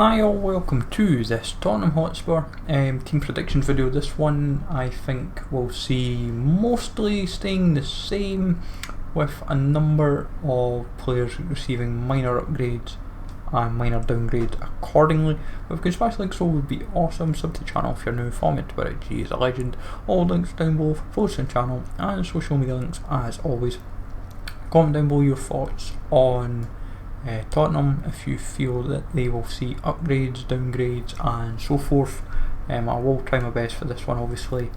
Hi all, welcome to this Tottenham Hotspur team predictions video. This one I think will see mostly staying the same, with a number of players receiving minor upgrades and minor downgrades accordingly. If you can like so would be awesome. Sub to the channel if you're new. Follow me on Twitter at G is a legend. All links down below for posts and channel and social media links as always. Comment down below your thoughts on Tottenham, if you feel that they will see upgrades, downgrades and so forth. I will try my best for this one obviously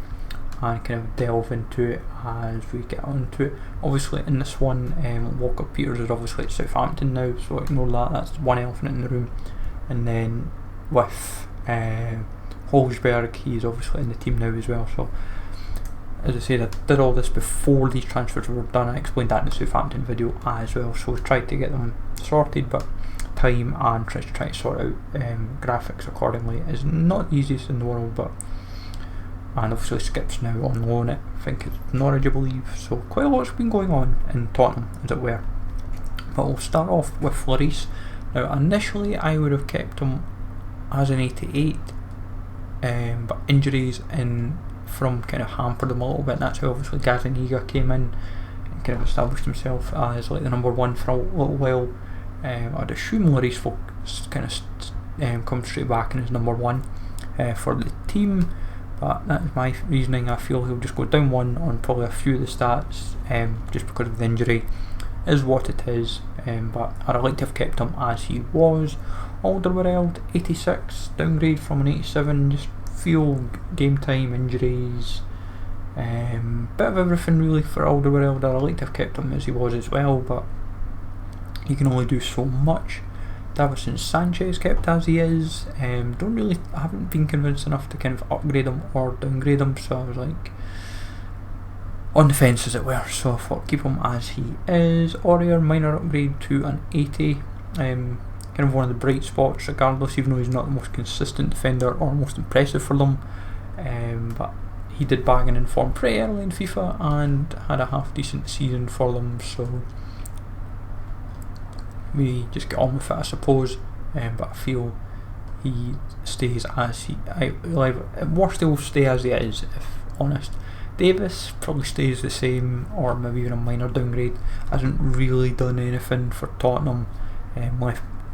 and kind of delve into it as we get onto it. Obviously in this one, Walker Peters is obviously at Southampton now, so ignore that, that's one elephant in the room. And then with Holsberg, he's obviously in the team now as well. So as I said, I did all this before these transfers were done. I explained that in the Southampton video as well, so we tried to get them sorted, but time and try to sort out graphics accordingly is not the easiest in the world. But and obviously Skip's now on loan at, I think it's Norwich I believe, so quite a lot's been going on in Tottenham as it were. But we'll start off with Lloris. Now initially I would have kept him as an 88, but injuries from kind of hampered him a little bit, and that's how obviously Gazaniga came in and kind of established himself as like the number one for a little while. I'd assume Lloris will kind of come straight back in as number one for the team, but that's my reasoning. I feel he'll just go down one on probably a few of the stats, just because of the injury is what it is, but I'd like to have kept him as he was. Alderweireld 86, downgrade from an 87, just feel game time, injuries, bit of everything really for Alderweireld. I'd like to have kept him as he was as well, but he can only do so much. Davison Sanchez kept as he is. I haven't been convinced enough to kind of upgrade him or downgrade him, so I was like on the fence as it were, so I thought keep him as he is. Aurier, minor upgrade to an 80. Kind of one of the bright spots regardless, even though he's not the most consistent defender or most impressive for them, but he did bag and inform pretty early in FIFA and had a half decent season for them, so we just get on with it I suppose. But I feel he stays as he, at worst he will stay as he is if honest. Davis probably stays the same or maybe even a minor downgrade. Hasn't really done anything for Tottenham.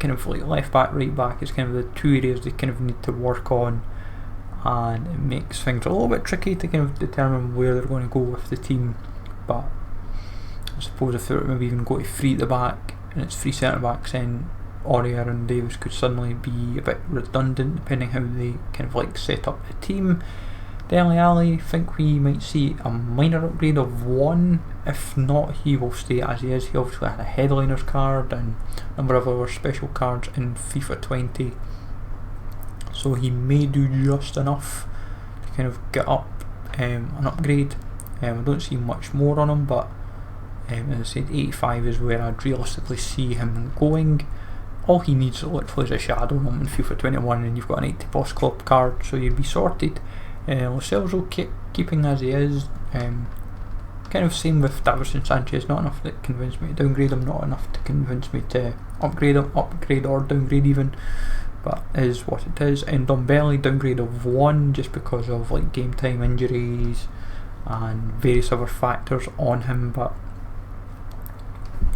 Kind of like left back, right back is kind of the two areas they kind of need to work on, and it makes things a little bit tricky to kind of determine where they're going to go with the team. But I suppose if they were maybe even go to three at the back and it's three centre backs, then Aurier and Davis could suddenly be a bit redundant depending how they kind of like set up the team. Alli, I think we might see a minor upgrade of 1. If not, he will stay as he is. He obviously had a headliners card and a number of other special cards in FIFA 20, so he may do just enough to kind of get up an upgrade. I don't see much more on him, but as I said, 85 is where I'd realistically see him going. All he needs literally is a shadow on him in FIFA 21 and you've got an 80 boss club card, so you'd be sorted. Lo Celso keeping as he is, kind of same with Davison Sanchez, not enough that convinced me to downgrade him, not enough to convince me to upgrade or downgrade even, but is what it is. And Ndombele, downgrade of 1 just because of like game time, injuries and various other factors on him, but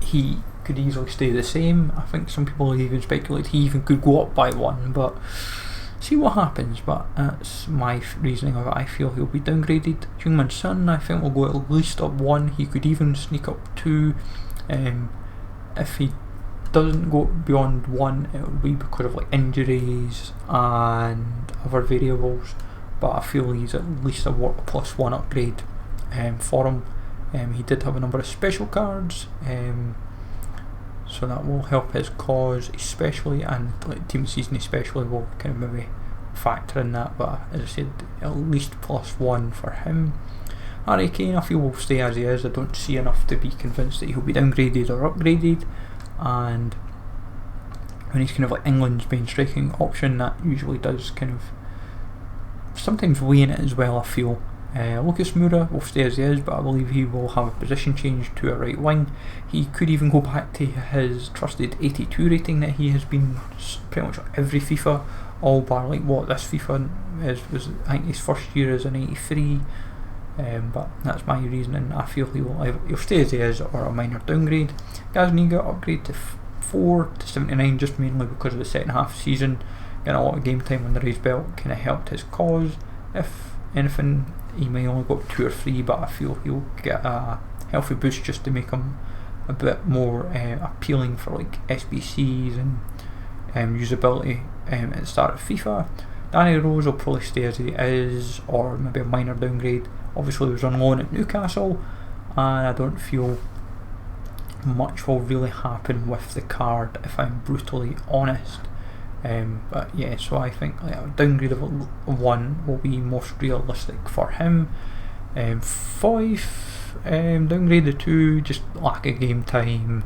he could easily stay the same. I think some people even speculate he even could go up by 1, but see what happens. But that's my reasoning of it. I feel he'll be downgraded. Heung-min Son, I think will go at least up 1. He could even sneak up 2. If he doesn't go beyond 1, it will be because of like injuries and other variables, but I feel he's at least a plus 1 upgrade for him. He did have a number of special cards, so that will help his cause especially, and like team season especially will kind of maybe factor in that, but as I said, at least plus 1 for him. Kane, I feel will stay as he is. I don't see enough to be convinced that he'll be downgraded or upgraded, and when he's kind of like England's main striking option, that usually does kind of sometimes weigh in it as well, I feel. Lucas Moura will stay as he is, but I believe he will have a position change to a right wing. He could even go back to his trusted 82 rating that he has been pretty much every FIFA, all bar like what this FIFA was I think his first year is an 83. But that's my reasoning. I feel he'll stay as he is or a minor downgrade. Gazaniga upgrade to 4 to 79, just mainly because of the second half season. Getting a lot of game time under his belt kind of helped his cause. If anything, he may only got 2 or 3, but I feel he'll get a healthy boost just to make him a bit more appealing for like SBCs and usability at the start of FIFA. Danny Rose will probably stay as he is, or maybe a minor downgrade. Obviously he was on loan at Newcastle, and I don't feel much will really happen with the card if I'm brutally honest. But yeah, so I think like a downgrade of 1 will be most realistic for him. 5 downgrade to 2, just lack of game time.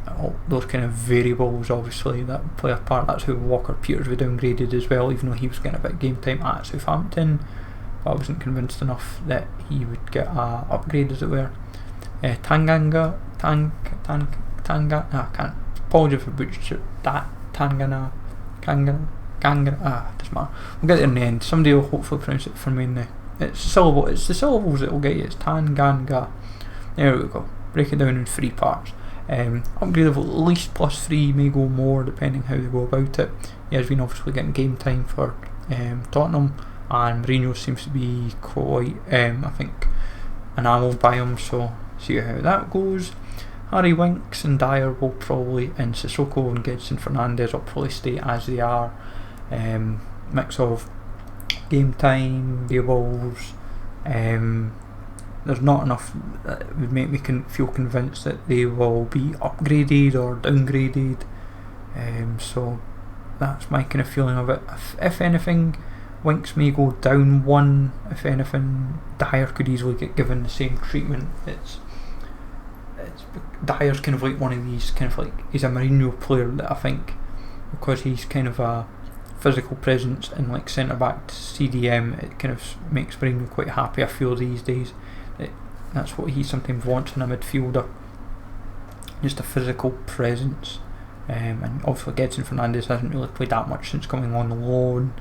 All those kind of variables obviously that play a part. That's how Walker Peters was downgraded as well, even though he was getting a bit of game time at Southampton, but I wasn't convinced enough that he would get a upgrade, as it were. Tanganga, I can't, apologies for butchering that. Doesn't matter. We'll get there in the end. Somebody will hopefully pronounce it for me in the. It's the syllables that will get you. It's Tanganga. There we go. Break it down in 3 parts. Upgrade of at least +3, may go more depending how they go about it. He has been obviously getting game time for Tottenham, and Mourinho seems to be quite, I think, enamelled by him, so see how that goes. Harry Winks and Dyer will probably, and Sissoko and Gedson Fernandes will probably stay as they are. Mix of game time, variables. There's not enough that would make me feel convinced that they will be upgraded or downgraded. So that's my kind of feeling of it. If anything, Winks may go down 1. If anything, Dyer could easily get given the same treatment. Dyer's kind of like one of these kind of like, he's a Mourinho player that I think, because he's kind of a physical presence and like centre back to CDM, it kind of makes Mourinho quite happy. I feel these days that's what he sometimes wants in a midfielder, just a physical presence. And obviously Gedson Fernandes hasn't really played that much since coming on the loan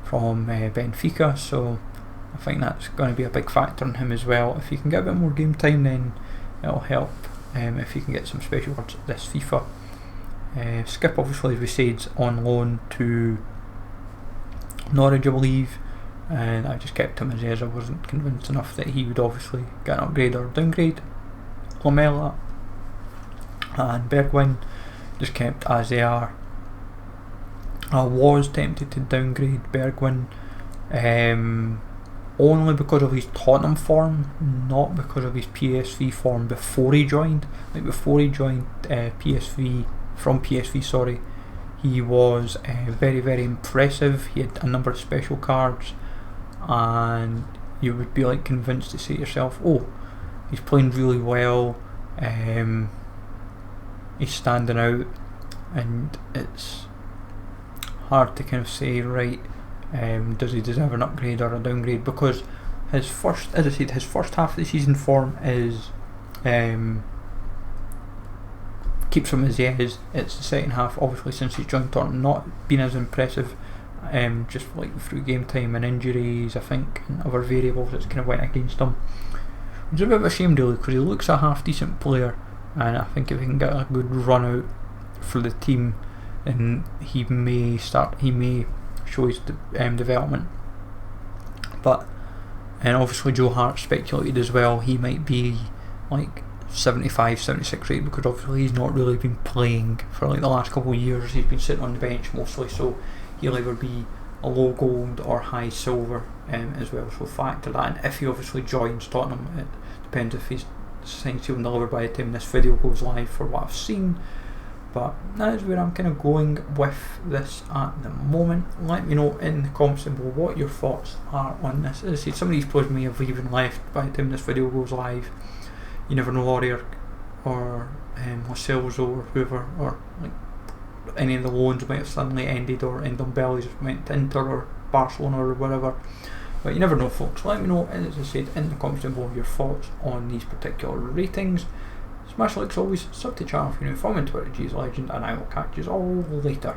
from Benfica, so I think that's going to be a big factor in him as well. If he can get a bit more game time, then it'll help. If he can get some special cards this FIFA. Skip, obviously, as we said, on loan to Norwich, I believe, and I just kept him as is. I wasn't convinced enough that he would obviously get an upgrade or downgrade. Lamela and Bergwijn just kept as they are. I was tempted to downgrade Bergwijn, only because of his Tottenham form, not because of his PSV form before he joined. Like before he joined PSV, he was very, very impressive. He had a number of special cards, and you would be like convinced to say to yourself, oh, he's playing really well, he's standing out, and it's hard to kind of say, right, does he deserve an upgrade or a downgrade, because his first half of the season form is keeps him as he is. It's the second half, obviously, since he's joined Tottenham, not been as impressive, just like through game time and injuries, I think, and other variables that's kind of went against him, which is a bit of a shame really, because he looks a half decent player, and I think if he can get a good run out for the team, then he may show his development. But, and obviously Joe Hart speculated as well, he might be like 75, 76 rate, because obviously he's not really been playing for like the last couple of years. He's been sitting on the bench mostly, so he'll either be a low gold or high silver as well, so factor that. And if he obviously joins Tottenham, it depends if he's signed, sealed and delivered by the time this video goes live, for what I've seen. But that is where I'm kind of going with this at the moment. Let me know in the comments below what your thoughts are on this. As I said, some of these players may have even left by the time this video goes live. You never know, Aurier or Marcelzo or whoever, or like any of the loans might have suddenly ended, or Ndombele just went to Inter or Barcelona or whatever. But you never know, folks. Let me know, as I said, in the comments below your thoughts on these particular ratings. Smash likes always, sub to channel if you're new, follow me on Twitter, GSLegend, and I will catch you all later.